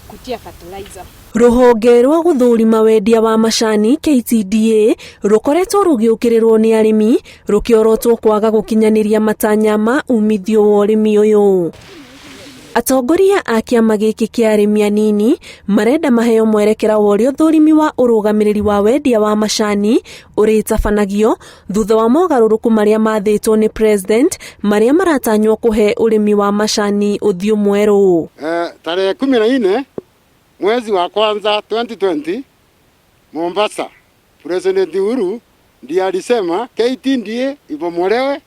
kutia fertilizer. Ruhonge rwa guthurima wendia wa macani KTDA rukoretwo rugiukirirwo ni arimi rukiorotwo kwaga gukinyaniria matanya ma umithio wa urimi uyu. Atongoria a kiama giki kia arimi anini marenda maheo mwerekera wa uria uthurimi wa urugamiriri wa wendia wa macani uritabanagio thutha wa mogaruruku maria mathitwo ni president maria maratanywo kuhe urimi wa macani uthio mweru. Tarehe 14 mwezi wa kwanza 2020 Mombasa, President Uhuru ndiye alisema KTDA ibomolewe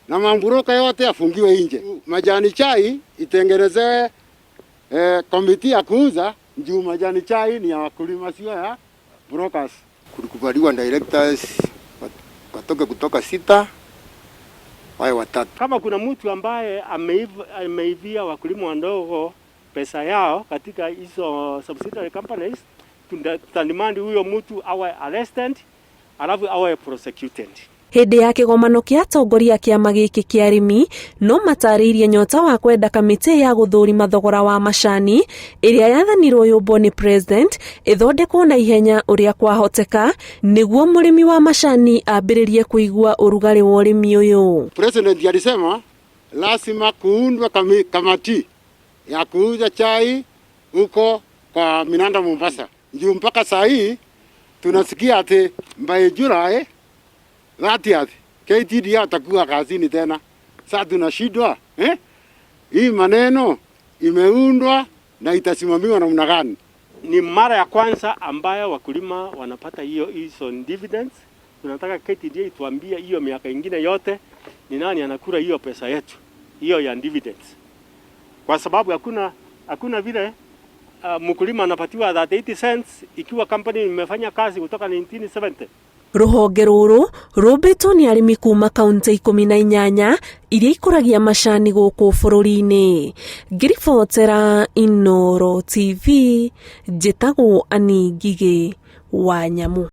na mamburoka yote afungiwe nje. Majani chai itengenezewe komiti ya kuuza juu majani chai ni ya wakulima, sio ya brokers. Kulikubaliwa directors watoke kutoka 6 wawe 3. Kama kuna mtu ambaye ameivia wakulima wadogo pesa yao katika hizo subsidiary companies, tutademand huyo mtu awe arrested alafu awe prosecuted. Hindi ya kigomano kia atongoria kiama giki kia arimi no matariirie nyota wa kwenda kamiti ya guthurima thogora wa macani iria yathanirwo yumbo ni president ithondekwo na ihenya uria kwahoteka niguo murimi wa macani ambiririe kuigua urugari wa urimi uyu. President alisema lazima kuundwe kamati ya kuuza chai huko kwa minanda Mombasa. Ndio mpaka saa hii tunasikia ati by Julai 30 KTDA atakuwa kazini tena. Sasa tunashindwa hii maneno imeundwa na itasimamiwa namna gani? Ni mara ya kwanza ambayo wakulima wanapata hizo dividends. Tunataka KTDA ituambie hiyo miaka ingine yote ni nani anakula hiyo pesa yetu hiyo ya dividends. Kwa sababu hakuna vile mkulima anapatiwa 80 cents ikiwa company imefanya kazi kutoka 1970. Ruhonge ruru rubitwo ni arimi kuma kaunti 18 iria ikuragia macani guku bururi-ini. Ngiribotera Inooro TV, njitagwo Ani Ngigi wa Nyamu.